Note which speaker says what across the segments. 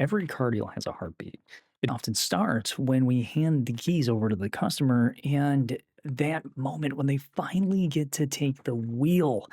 Speaker 1: Every car deal has a heartbeat. It often starts when we hand the keys over to the customer, and that moment when they finally get to take the wheel.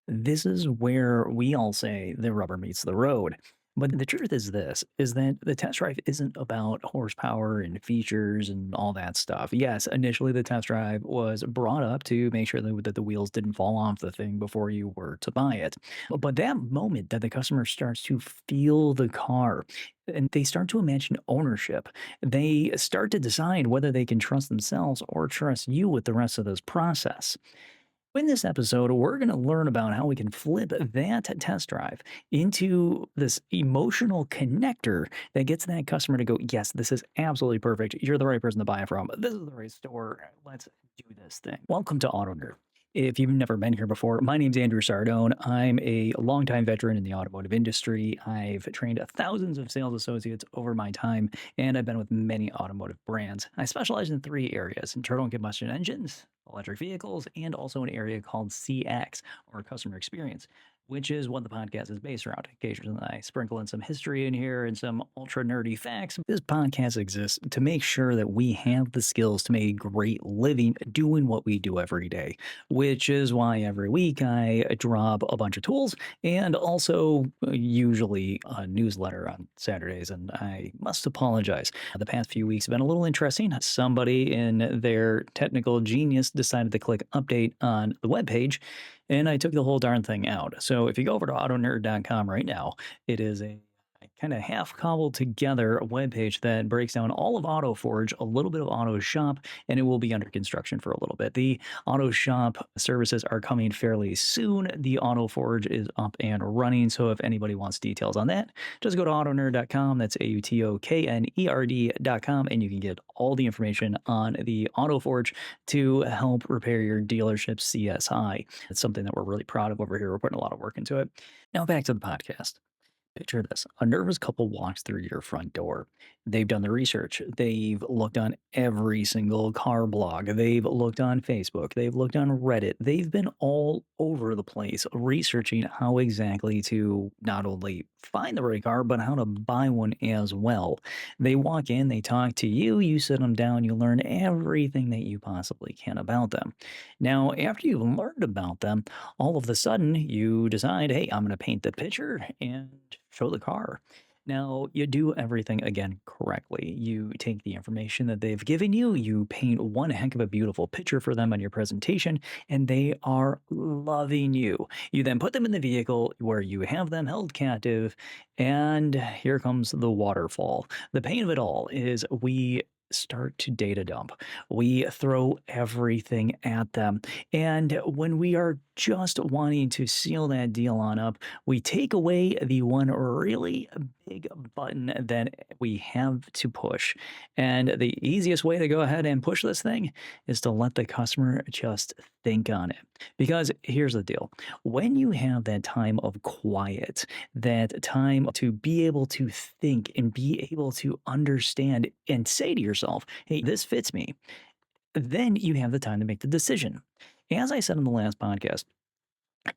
Speaker 1: This is where we all say the rubber meets the road. But the truth is this is that the test drive isn't about horsepower and features and all that stuff. Yes, initially the test drive was brought up to make sure that the wheels didn't fall off the thing before you were to buy it. But that moment that the customer starts to feel the car and they start to imagine ownership, they start to decide whether they can trust themselves or trust you with the rest of this process. In this episode, we're going to learn about how we can flip that test drive into this emotional connector that gets that customer to go, yes, this is absolutely perfect. You're the right person to buy it from. This is the right store. Let's do this thing. Welcome to AutoNerd. If you've never been here before, my name's Andrew Sardone. I'm a longtime veteran in the automotive industry. I've trained thousands of sales associates over my time, and I've been with many automotive brands. I specialize in three areas: internal combustion engines, electric vehicles, and also an area called CX, or customer experience, which is what the podcast is based around. Occasionally, I sprinkle in some history in here and some ultra nerdy facts. This podcast exists to make sure that we have the skills to make a great living doing what we do every day, which is why every week I drop a bunch of tools and also usually a newsletter on Saturdays. And I must apologize. The past few weeks have been a little interesting. Somebody in their technical genius decided to click update on the webpage, and I took the whole darn thing out. So if you go over to AutoKnerd.com right now, it is a kind of half cobbled together webpage that breaks down all of AutoForge, a little bit of Auto Shop, and it will be under construction for a little bit. The Auto Shop services are coming fairly soon. The AutoForge is up and running. So if anybody wants details on that, just go to AutoKnerd.com. That's AutoKnerd.com, and you can get all the information on the AutoForge to help repair your dealership's CSI. It's something that we're really proud of over here. We're putting a lot of work into it. Now back to the podcast. Picture this. A nervous couple walks through your front door. They've done the research. They've looked on every single car blog. They've looked on Facebook. They've looked on Reddit. They've been all over the place researching how exactly to not only find the right car, but how to buy one as well. They walk in, they talk to you, you sit them down, you learn everything that you possibly can about them. Now, after you've learned about them, all of a sudden you decide, hey, I'm going to paint the picture and show the car. Now, you do everything again correctly. You take the information that they've given you, you paint one heck of a beautiful picture for them on your presentation, and they are loving you. You then put them in the vehicle where you have them held captive, and here comes the waterfall. The pain of it all is we start to data dump. We throw everything at them. And when we are just wanting to seal that deal on up, we take away the one really big button that we have to push. And the easiest way to go ahead and push this thing is to let the customer just think on it. Because here's the deal: when you have that time of quiet, that time to be able to think and be able to understand and say to yourself, hey, this fits me, then you have the time to make the decision. As I said in the last podcast,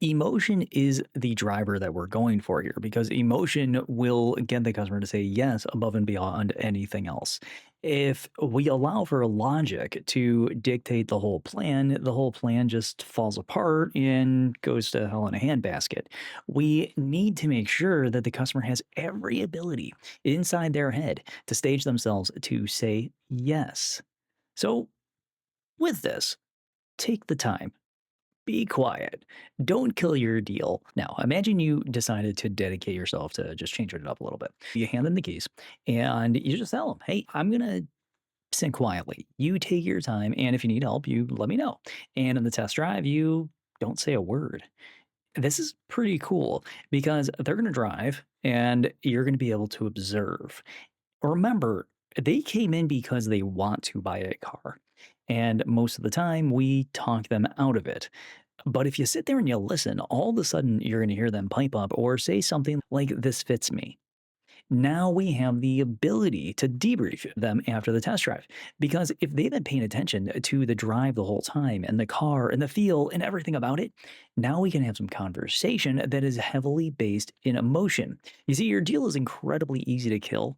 Speaker 1: emotion is the driver that we're going for here, because emotion will get the customer to say yes above and beyond anything else. If we allow for logic to dictate the whole plan just falls apart and goes to hell in a handbasket. We need to make sure that the customer has every ability inside their head to stage themselves to say yes. So, with this, take the time. Be quiet. Don't kill your deal. Now, imagine you decided to dedicate yourself to just changing it up a little bit. You hand them the keys and you just tell them, hey, I'm going to sit quietly. You take your time. And if you need help, you let me know. And in the test drive, you don't say a word. This is pretty cool because they're going to drive and you're going to be able to observe. Remember, they came in because they want to buy a car. And most of the time, we talk them out of it. But if you sit there and you listen, all of a sudden you're going to hear them pipe up or say something like, this fits me. Now we have the ability to debrief them after the test drive. Because if they've been paying attention to the drive the whole time and the car and the feel and everything about it, now we can have some conversation that is heavily based in emotion. You see, your deal is incredibly easy to kill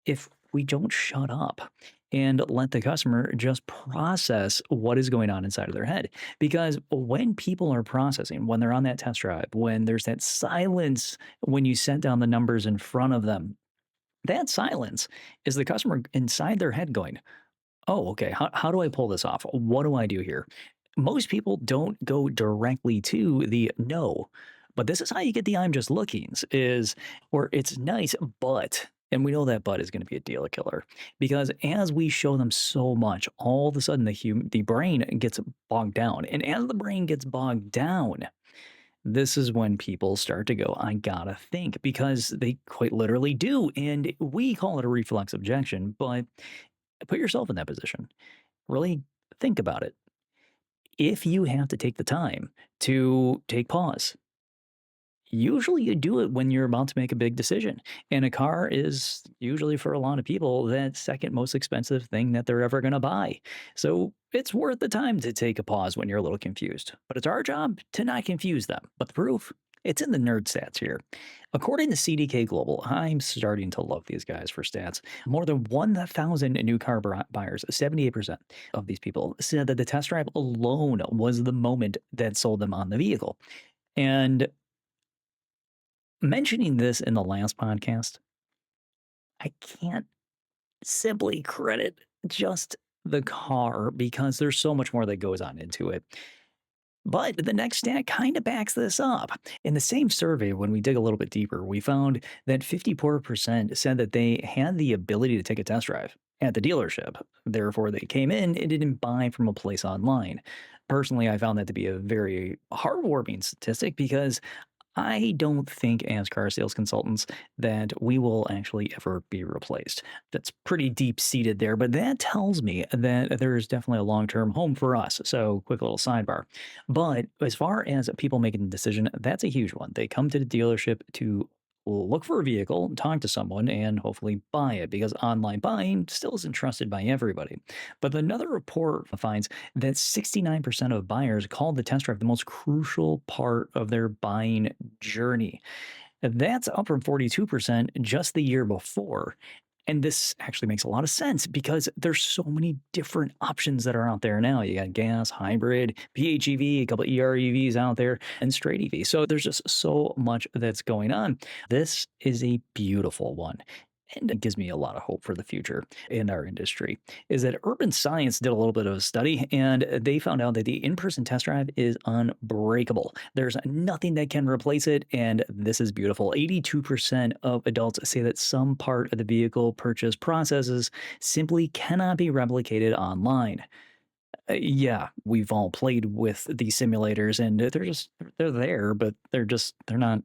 Speaker 1: if we don't shut up and let the customer just process what is going on inside of their head. Because when people are processing, when they're on that test drive, when there's that silence, when you set down the numbers in front of them, that silence is the customer inside their head going, oh, okay, how do I pull this off? What do I do here? Most people don't go directly to the no, but this is how you get the I'm just lookings is where it's nice, but and we know that but is going to be a deal killer because as we show them so much, all of a sudden the brain gets bogged down, and as the brain gets bogged down, this is when people start to go, I gotta think because they quite literally do, and we call it a reflex objection, but put yourself in that position. Really think about it. If you have to take the time to take pause, usually you do it when you're about to make a big decision. And a car is usually for a lot of people that second most expensive thing that they're ever going to buy. So it's worth the time to take a pause when you're a little confused. But it's our job to not confuse them. But the proof, it's in the nerd stats here. According to CDK Global, I'm starting to love these guys for stats. More than 1,000 new car buyers, 78% of these people said that the test drive alone was the moment that sold them on the vehicle. And mentioning this in the last podcast, I can't simply credit just the car because there's so much more that goes on into it. But the next stat kind of backs this up. In the same survey, when we dig a little bit deeper, we found that 54% said that they had the ability to take a test drive at the dealership. Therefore, they came in and didn't buy from a place online. Personally, I found that to be a very heartwarming statistic because I don't think, as car sales consultants, that we will actually ever be replaced. That's pretty deep seated there, but that tells me that there is definitely a long term home for us. So, quick little sidebar. But as far as people making the decision, that's a huge one. They come to the dealership to look for a vehicle, talk to someone, and hopefully buy it because online buying still isn't trusted by everybody. But another report finds that 69% of buyers called the test drive the most crucial part of their buying journey. That's up from 42% just the year before. And this actually makes a lot of sense because there's so many different options that are out there now. You got gas, hybrid, PHEV, a couple of EREVs out there, and straight EV. So there's just so much that's going on. This is a beautiful one. And it gives me a lot of hope for the future in our industry. Is that Urban Science did a little bit of a study and they found out that the in person test drive is unbreakable. There's nothing that can replace it. And this is beautiful. 82% of adults say that some part of the vehicle purchase processes simply cannot be replicated online. Yeah, we've all played with these simulators and they're there, but they're not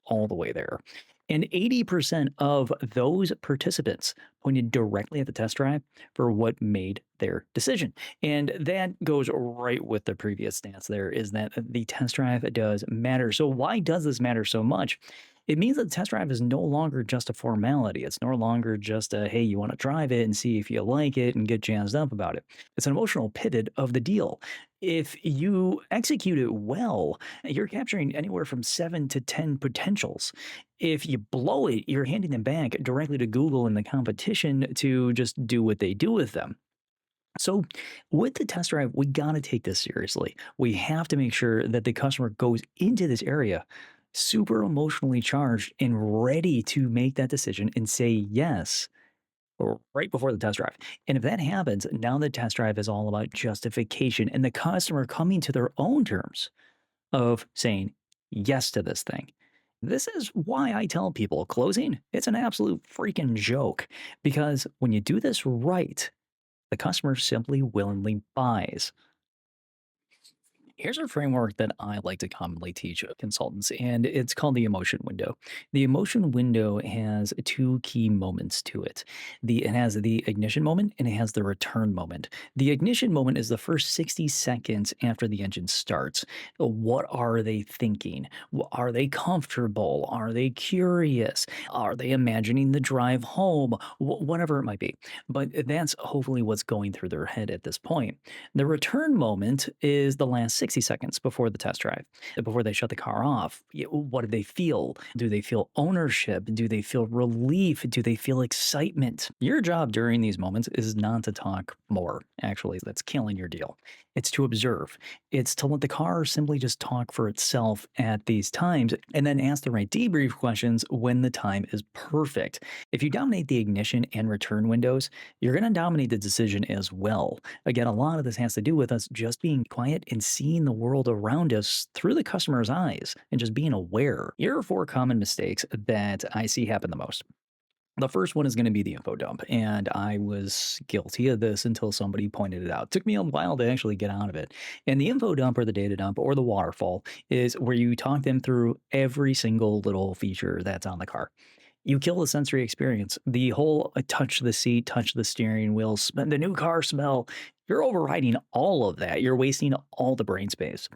Speaker 1: all the way there. And 80% of those participants pointed directly at the test drive for what made their decision. And that goes right with the previous stance there is that the test drive does matter. So, why does this matter so much? It means that the test drive is no longer just a formality. It's no longer just a, hey, you want to drive it and see if you like it and get jazzed up about it. It's an emotional pivot of the deal. If you execute it well, you're capturing anywhere from 7 to 10 potentials. If you blow it, you're handing them back directly to Google and the competition to just do what they do with them. So, with the test drive, we got to take this seriously. We have to make sure that the customer goes into this area super emotionally charged and ready to make that decision and say yes right before the test drive. And if that happens, now the test drive is all about justification and the customer coming to their own terms of saying yes to this thing. This is why I tell people closing, it's an absolute freaking joke because when you do this right, the customer simply willingly buys. Here's a framework that I like to commonly teach consultants, and it's called the emotion window. The emotion window has two key moments to it. It has the ignition moment and it has the return moment. The ignition moment is the first 60 seconds after the engine starts. What are they thinking? Are they comfortable? Are they curious? Are they imagining the drive home? Whatever it might be. But that's hopefully what's going through their head at this point. The return moment is the last 60 seconds before the test drive, before they shut the car off. What do they feel? Do they feel ownership? Do they feel relief? Do they feel excitement? Your job during these moments is not to talk more. Actually, that's killing your deal. It's to observe. It's to let the car simply just talk for itself at these times and then ask the right debrief questions when the time is perfect. If you dominate the ignition and return windows, you're going to dominate the decision as well. Again, a lot of this has to do with us just being quiet and seeing the world around us through the customer's eyes and just being aware. Here are four common mistakes that I see happen the most. The first one is going to be the info dump. And I was guilty of this until somebody pointed it out. It took me a while to actually get out of it. And the info dump or the data dump or the waterfall is where you talk them through every single little feature that's on the car. You kill the sensory experience. The whole touch the seat, touch the steering wheel, the new car smell. You're overriding all of that. You're wasting all the brain space.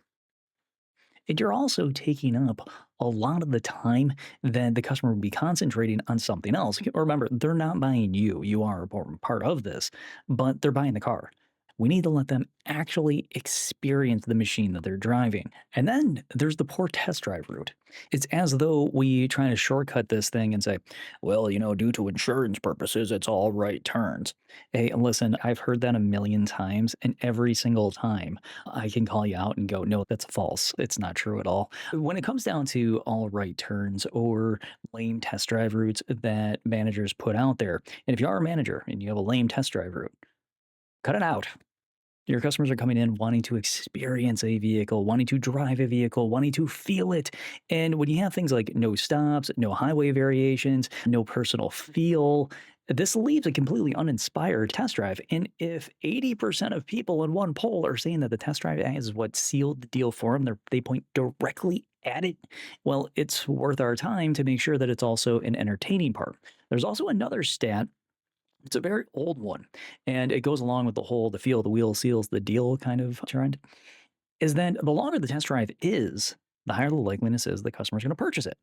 Speaker 1: And you're also taking up a lot of the time that the customer would be concentrating on something else. Remember, they're not buying you. You are an important part of this, but they're buying the car. We need to let them actually experience the machine that they're driving. And then there's the poor test drive route. It's as though we try to shortcut this thing and say, well, due to insurance purposes, it's all right turns. Hey, listen, I've heard that a million times, and every single time I can call you out and go, no, that's false. It's not true at all. When it comes down to all right turns or lame test drive routes that managers put out there, and if you are a manager and you have a lame test drive route, cut it out. Your customers are coming in wanting to experience a vehicle, wanting to drive a vehicle, wanting to feel it. And when you have things like no stops, no highway variations, no personal feel, this leaves a completely uninspired test drive. And if 80% of people in one poll are saying that the test drive is what sealed the deal for them, they point directly at it, well, it's worth our time to make sure that it's also an entertaining part. There's also another stat, it's a very old one, and it goes along with the feel the wheel seals the deal kind of trend, is that the longer the test drive is, the higher the likeliness is the customer's going to purchase it.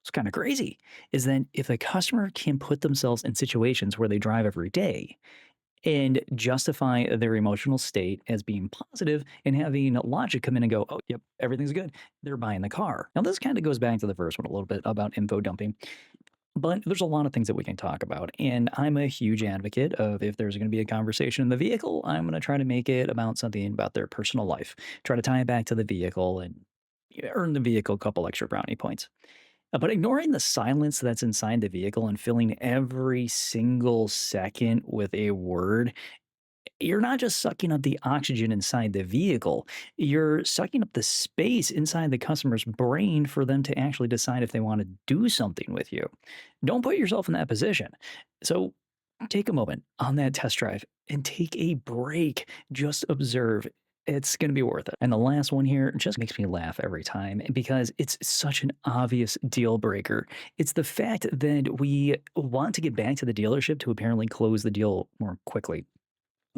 Speaker 1: It's kind of crazy. Is that if the customer can put themselves in situations where they drive every day and justify their emotional state as being positive and having logic come in and go, oh, yep, everything's good, they're buying the car. Now, this kind of goes back to the first one a little bit about info dumping. But there's a lot of things that we can talk about. And I'm a huge advocate of if there's going to be a conversation in the vehicle, I'm going to try to make it about something about their personal life. Try to tie it back to the vehicle and earn the vehicle a couple extra brownie points. But ignoring the silence that's inside the vehicle and filling every single second with a word, you're not just sucking up the oxygen inside the vehicle, you're sucking up the space inside the customer's brain for them to actually decide if they want to do something with you. Don't put yourself in that position. So take a moment on that test drive and take a break. Just observe. It's going to be worth it. And the last one here just makes me laugh every time because it's such an obvious deal breaker. It's the fact that we want to get back to the dealership to apparently close the deal more quickly.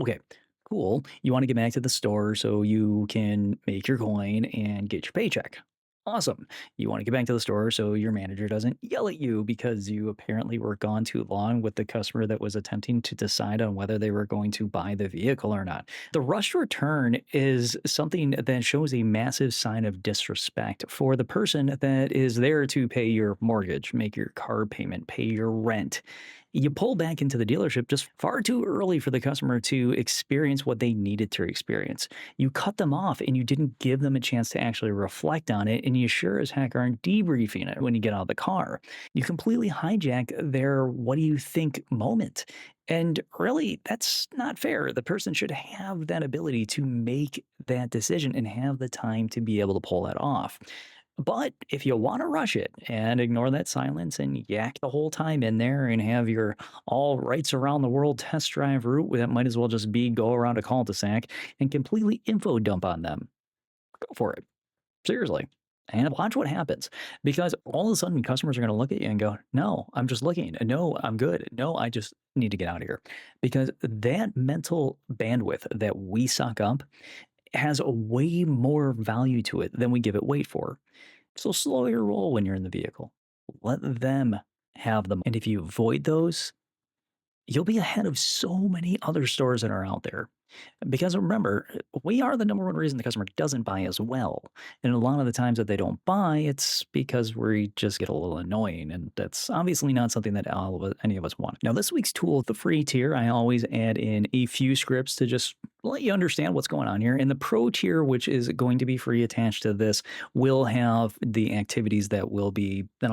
Speaker 1: Okay, cool. You want to get back to the store so you can make your coin and get your paycheck. Awesome. You want to get back to the store so your manager doesn't yell at you because you apparently were gone too long with the customer that was attempting to decide on whether they were going to buy the vehicle or not. The rushed return is something that shows a massive sign of disrespect for the person that is there to pay your mortgage, make your car payment, pay your rent. You pull back into the dealership just far too early for the customer to experience what they needed to experience. You cut them off and you didn't give them a chance to actually reflect on it, and you sure as heck aren't debriefing it when you get out of the car. You completely hijack their what do you think moment. And really, that's not fair. The person should have that ability to make that decision and have the time to be able to pull that off. But if you want to rush it and ignore that silence and yak the whole time in there and have your all rights around the world test drive route, that might as well just be go around a cul-de-sac and completely info dump on them. Go for it. Seriously. And watch what happens because all of a sudden customers are going to look at you and go, no, I'm just looking. No, I'm good. No, I just need to get out of here. Because that mental bandwidth that we suck up has a way more value to it than we give it weight for. So slow your roll when you're in the vehicle. Let them have them. And if you avoid those, you'll be ahead of so many other stores that are out there. Because remember, we are the number one reason the customer doesn't buy as well. And a lot of the times that they don't buy, it's because we just get a little annoying. And that's obviously not something that any of us want. Now, this week's tool, the free tier, I always add in a few scripts to just let you understand what's going on here. And the pro tier, which is going to be free attached to this, will have the activities that I'll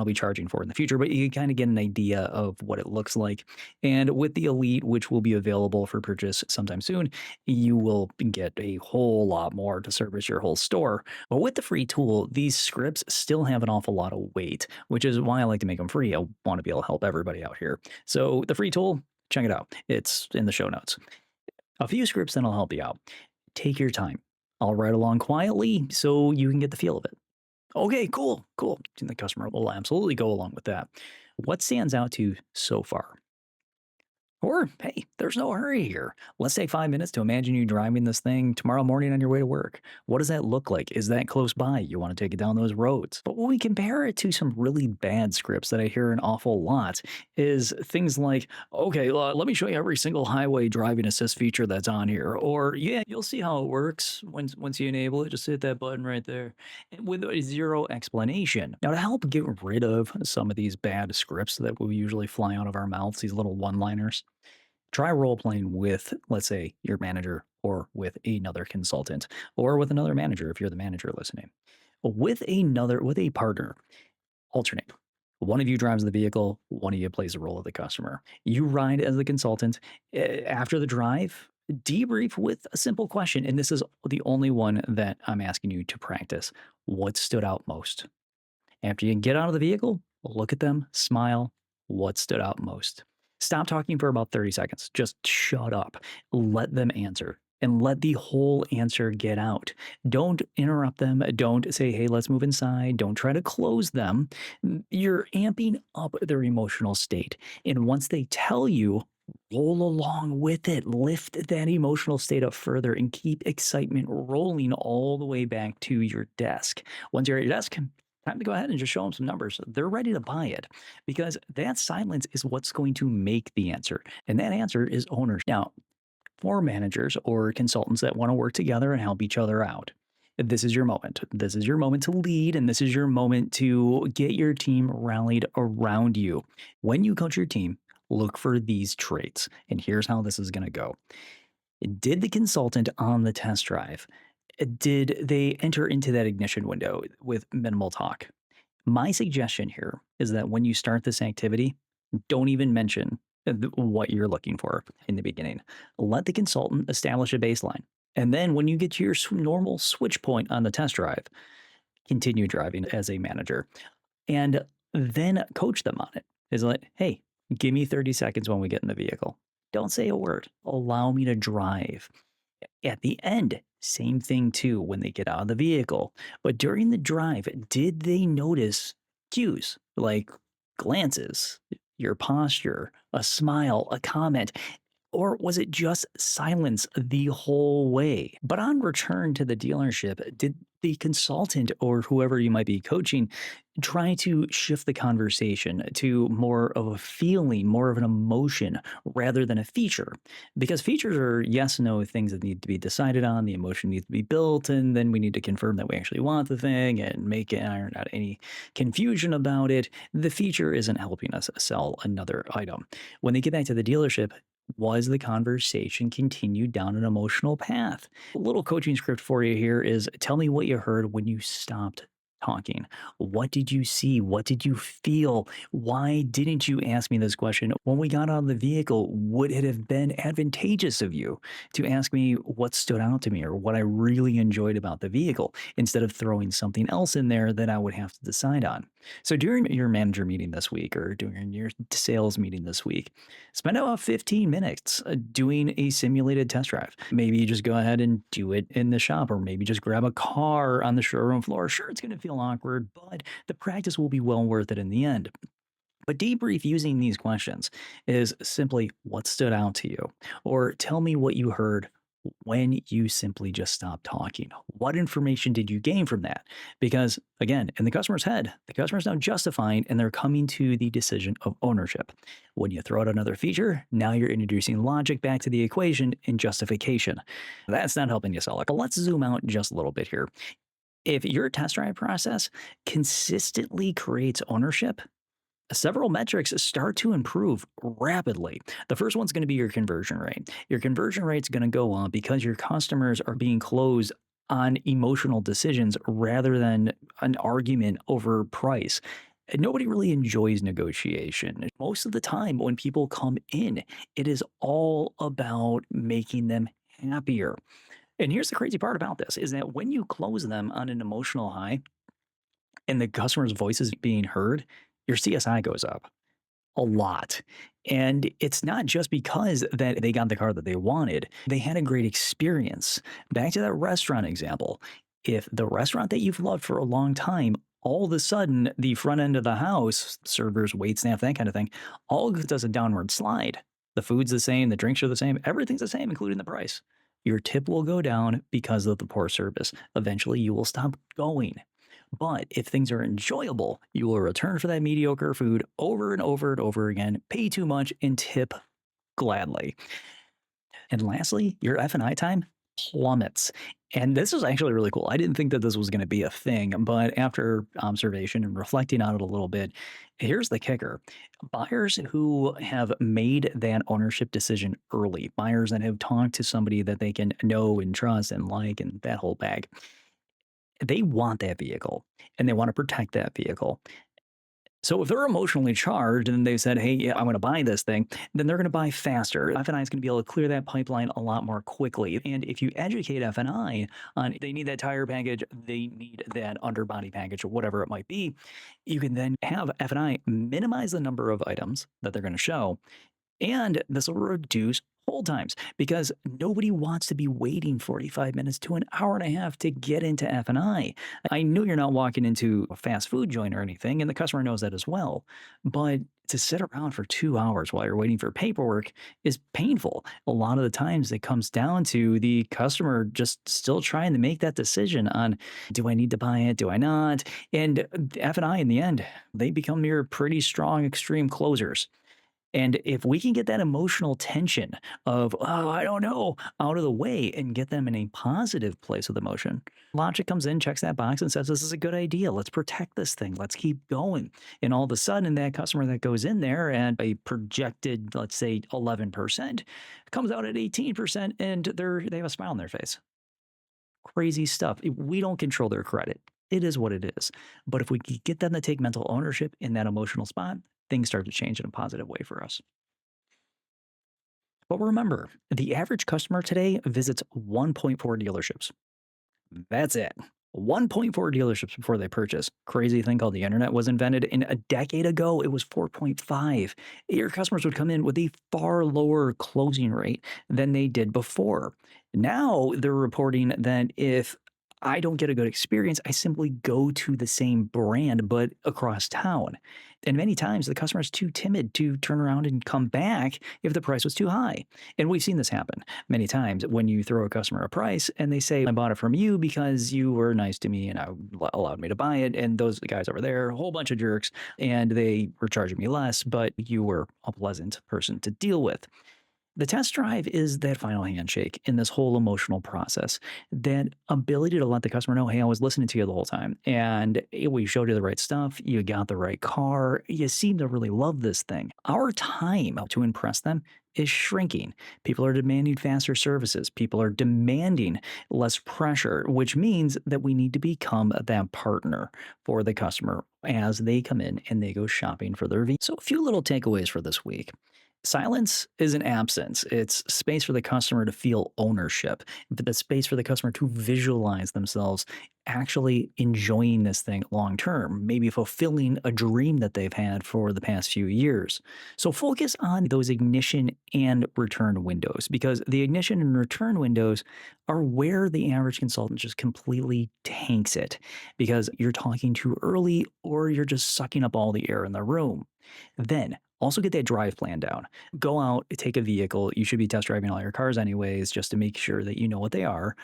Speaker 1: be charging for in the future. But you can kind of get an idea of what it looks like. And with the elite, which will be available for purchase sometime soon, you will get a whole lot more to service your whole store. But with the free tool, these scripts still have an awful lot of weight, which is why I like to make them free. I want to be able to help everybody out here. So the free tool, check it out. It's in the show notes. A few scripts that'll help you out. Take your time. I'll write along quietly so you can get the feel of it. Okay, cool, cool. And the customer will absolutely go along with that. What stands out to you so far? Or, hey, there's no hurry here. Let's take 5 minutes to imagine you driving this thing tomorrow morning on your way to work. What does that look like? Is that close by? You want to take it down those roads. But when we compare it to some really bad scripts that I hear an awful lot, is things like, okay, let me show you every single highway driving assist feature that's on here. Or, yeah, you'll see how it works once you enable it. Just hit that button right there. And with zero explanation. Now, to help get rid of some of these bad scripts that will usually fly out of our mouths, these little one-liners, try role playing with, let's say, your manager or with another consultant or with another manager if you're the manager listening. With a partner, alternate. One of you drives the vehicle, one of you plays the role of the customer. You ride as the consultant. After the drive, debrief with a simple question. And this is the only one that I'm asking you to practice. What stood out most? After you get out of the vehicle, look at them, smile. What stood out most? Stop talking for about 30 seconds. Just shut up. Let them answer and let the whole answer get out. Don't interrupt them. Don't say, hey, let's move inside. Don't try to close them. You're amping up their emotional state. And once they tell you, roll along with it. Lift that emotional state up further and keep excitement rolling all the way back to your desk. Once you're at your desk, time to go ahead and just show them some numbers. They're ready to buy it because that silence is what's going to make the answer. And that answer is ownership. Now, for managers or consultants that want to work together and help each other out, this is your moment. This is your moment to lead, and this is your moment to get your team rallied around you. When you coach your team, look for these traits. And here's how this is going to go. Did the consultant on the test drive, did they enter into that ignition window with minimal talk? My suggestion here is that when you start this activity, don't even mention what you're looking for in the beginning. Let the consultant establish a baseline. And then when you get to your normal switch point on the test drive, continue driving as a manager and then coach them on it. Is like, hey, give me 30 seconds when we get in the vehicle. Don't say a word. Allow me to drive. At the end, same thing too when they get out of the vehicle. But during the drive, did they notice cues like glances, your posture, a smile, a comment? Or was it just silence the whole way? But on return to the dealership, did the consultant or whoever you might be coaching try to shift the conversation to more of a feeling, more of an emotion rather than a feature? Because features are yes, no things that need to be decided on, the emotion needs to be built, and then we need to confirm that we actually want the thing and make it iron out any confusion about it. The feature isn't helping us sell another item. When they get back to the dealership, was the conversation continued down an emotional path? A little coaching script for you here is tell me what you heard when you stopped talking. What did you see? What did you feel? Why didn't you ask me this question? When we got out of the vehicle, would it have been advantageous of you to ask me what stood out to me or what I really enjoyed about the vehicle instead of throwing something else in there that I would have to decide on? So during your manager meeting this week or during your sales meeting this week, spend about 15 minutes doing a simulated test drive. Maybe you just go ahead and do it in the shop, or maybe just grab a car on the showroom floor. Sure, it's going to feel awkward, but the practice will be well worth it in the end. But debrief using these questions is simply what stood out to you, or tell me what you heard when you simply just stopped talking. What information did you gain from that? Because again, in the customer's head, the customer's now justifying and they're coming to the decision of ownership. When you throw out another feature, now you're introducing logic back to the equation and justification. That's not helping you sell it. But let's zoom out just a little bit here. If your test drive process consistently creates ownership, several metrics start to improve rapidly. The first one's going to be your conversion rate. Your conversion rate's going to go up because your customers are being closed on emotional decisions rather than an argument over price. Nobody really enjoys negotiation. Most of the time, when people come in, it is all about making them happier. And here's the crazy part about this is that when you close them on an emotional high, and the customer's voice is being heard, your CSI goes up a lot. And it's not just because that they got the car that they wanted, they had a great experience. Back to that restaurant example. If the restaurant that you've loved for a long time, all of a sudden the front end of the house, servers, wait staff, that kind of thing, all does a downward slide. The food's the same, the drinks are the same, everything's the same, including the price. Your tip will go down because of the poor service. Eventually, you will stop going. But if things are enjoyable, you will return for that mediocre food over and over and over again, pay too much, and tip gladly. And lastly, your F&I time plummets. And this is actually really cool. I didn't think that this was going to be a thing, but after observation and reflecting on it a little bit, here's the kicker. Buyers who have made that ownership decision early, buyers that have talked to somebody that they can know and trust and like and that whole bag, they want that vehicle and they want to protect that vehicle. So if they're emotionally charged and they said, "Hey, yeah, I'm going to buy this thing," then they're going to buy faster. F&I is going to be able to clear that pipeline a lot more quickly. And if you educate F&I on they need that tire package, they need that underbody package, or whatever it might be, you can then have F&I minimize the number of items that they're going to show, and this will reduce hold times because nobody wants to be waiting 45 minutes to an hour and a half to get into F&I. I know you're not walking into a fast food joint or anything, and the customer knows that as well. But to sit around for 2 hours while you're waiting for paperwork is painful. A lot of the times it comes down to the customer just still trying to make that decision on, do I need to buy it? Do I not? And F&I in the end, they become your pretty strong, extreme closers. And if we can get that emotional tension of, oh, I don't know, out of the way and get them in a positive place with emotion, logic comes in, checks that box, and says, this is a good idea. Let's protect this thing. Let's keep going. And all of a sudden, that customer that goes in there and a projected, let's say, 11% comes out at 18% and they have a smile on their face. Crazy stuff. We don't control their credit. It is what it is. But if we can get them to take mental ownership in that emotional spot, things start to change in a positive way for us. But remember, the average customer today visits 1.4 dealerships. That's it. 1.4 dealerships before they purchase. Crazy thing called the internet was invented in a decade ago. It was 4.5. Your customers would come in with a far lower closing rate than they did before. Now they're reporting that if I don't get a good experience, I simply go to the same brand, but across town. And many times the customer is too timid to turn around and come back if the price was too high. And we've seen this happen many times when you throw a customer a price and they say, I bought it from you because you were nice to me and allowed me to buy it. And those guys over there, a whole bunch of jerks, and they were charging me less, but you were a pleasant person to deal with. The test drive is that final handshake in this whole emotional process, that ability to let the customer know, hey, I was listening to you the whole time and we showed you the right stuff. You got the right car. You seem to really love this thing. Our time to impress them is shrinking. People are demanding faster services. People are demanding less pressure, which means that we need to become that partner for the customer as they come in and they go shopping for their vehicle. So, a few little takeaways for this week. Silence is an absence. It's space for the customer to feel ownership, but the space for the customer to visualize themselves actually enjoying this thing long term, maybe fulfilling a dream that they've had for the past few years. So focus on those ignition and return windows because the ignition and return windows are where the average consultant just completely tanks it because you're talking too early or you're just sucking up all the air in the room. Then also get that drive plan down. Go out, take a vehicle. You should be test driving all your cars anyways, just to make sure that you know what they are.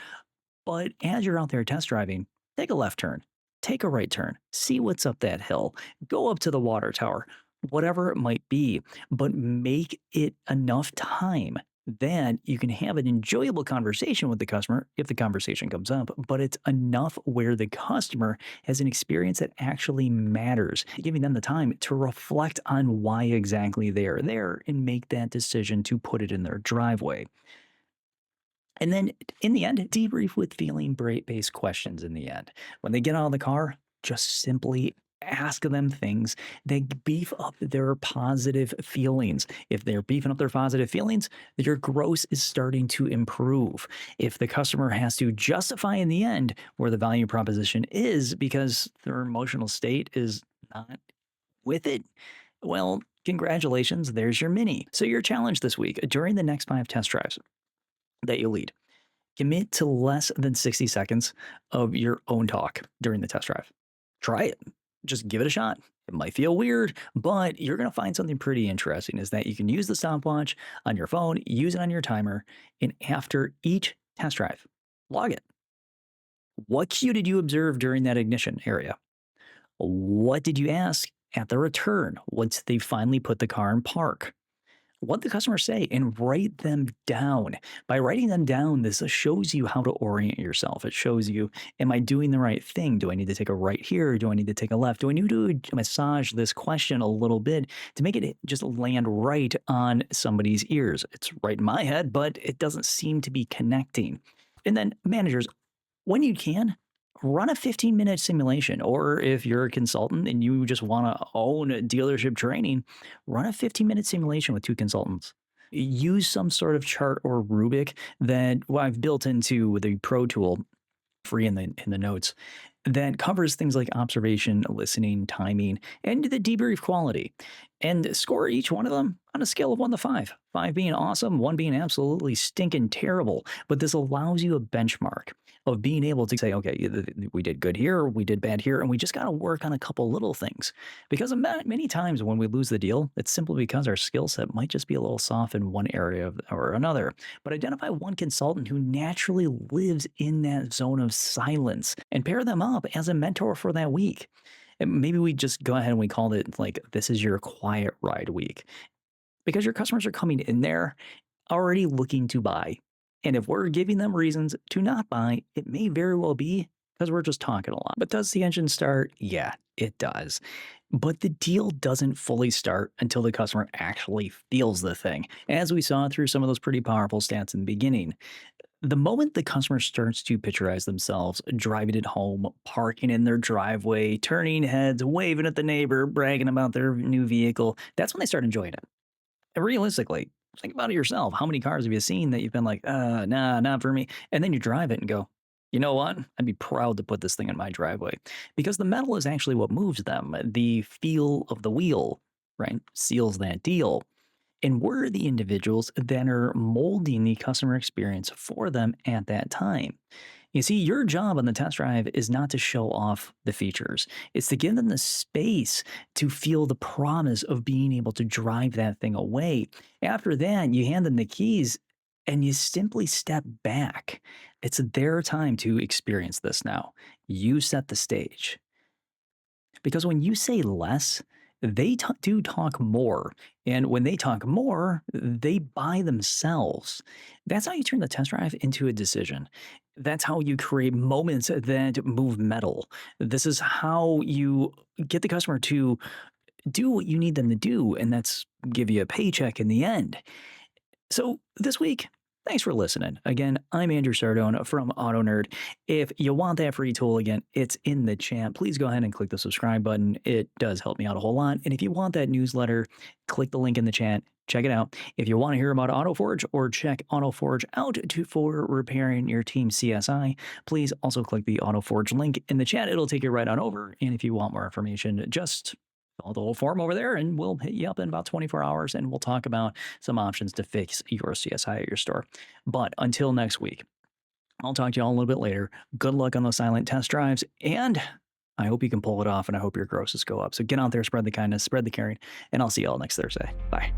Speaker 1: But as you're out there test driving, take a left turn, take a right turn, see what's up that hill, go up to the water tower, whatever it might be, but make it enough time. Then you can have an enjoyable conversation with the customer if the conversation comes up, but it's enough where the customer has an experience that actually matters, giving them the time to reflect on why exactly they are there and make that decision to put it in their driveway. And then in the end, debrief with feeling based questions in the end. When they get out of the car, just simply ask them things that beef up their positive feelings. If they're beefing up their positive feelings, your gross is starting to improve. If the customer has to justify in the end where the value proposition is because their emotional state is not with it, well, congratulations, there's your mini. So, your challenge this week during the next 5 test drives that you lead. Commit to less than 60 seconds of your own talk during the test drive. Try it. Just give it a shot. It might feel weird, but you're going to find something pretty interesting is that you can use the stopwatch on your phone, use it on your timer, and after each test drive, log it. What cue did you observe during that ignition area? What did you ask at the return once they finally put the car in park? What the customers say and write them down. By writing them down, this shows you how to orient yourself. It shows you, am I doing the right thing? Do I need to take a right here? Do I need to take a left? Do I need to massage this question a little bit to make it just land right on somebody's ears? It's right in my head, but it doesn't seem to be connecting. And then managers, when you can, run a 15-minute simulation. Or if you're a consultant and you just want to own dealership training, run a 15-minute simulation with 2 consultants. Use some sort of chart or rubric that I've built into the Pro Tool free in the notes that covers things like observation, listening, timing, and the debrief quality. And score each one of them on a scale of 1 to 5. 5 being awesome, 1 being absolutely stinking terrible. But this allows you a benchmark of being able to say, okay, we did good here, we did bad here, and we just got to work on a couple little things. Because many times when we lose the deal, it's simply because our skill set might just be a little soft in one area or another. But identify one consultant who naturally lives in that zone of silence and pair them up as a mentor for that week. And maybe we just go ahead and we call it like, this is your quiet ride week because your customers are coming in there already looking to buy. And if we're giving them reasons to not buy, it may very well be because we're just talking a lot. But does the engine start? Yeah, it does. But the deal doesn't fully start until the customer actually feels the thing, as we saw through some of those pretty powerful stats in the beginning. The moment the customer starts to picturize themselves driving it home, parking in their driveway, turning heads, waving at the neighbor, bragging about their new vehicle, that's when they start enjoying it. And realistically, think about it yourself. How many cars have you seen that you've been like, nah, not for me? And then you drive it and go, you know what? I'd be proud to put this thing in my driveway because the metal is actually what moves them. The feel of the wheel, right, seals that deal. And we're the individuals that are molding the customer experience for them at that time. You see, your job on the test drive is not to show off the features. It's to give them the space to feel the promise of being able to drive that thing away. After that, you hand them the keys and you simply step back. It's their time to experience this now. You set the stage. Because when you say less, they do talk more. And when they talk more, they buy themselves. That's how you turn the test drive into a decision. That's how you create moments that move metal. This is how you get the customer to do what you need them to do, and that's give you a paycheck in the end. So this week, thanks for listening. Again, I'm Andrew Sardone from AutoKnerd. If you want that free tool again, it's in the chat. Please go ahead and click the subscribe button. It does help me out a whole lot. And if you want that newsletter, click the link in the chat. Check it out. If you want to hear about AutoForge or check AutoForge out for repairing your team CSI, please also click the AutoForge link in the chat. It'll take you right on over. And if you want more information, just fill out the whole form over there and we'll hit you up in about 24 hours and we'll talk about some options to fix your CSI at your store. But until next week, I'll talk to you all a little bit later. Good luck on those silent test drives, and I hope you can pull it off, and I hope your grosses go up. So get out there, spread the kindness, spread the caring, and I'll see you all next Thursday. Bye.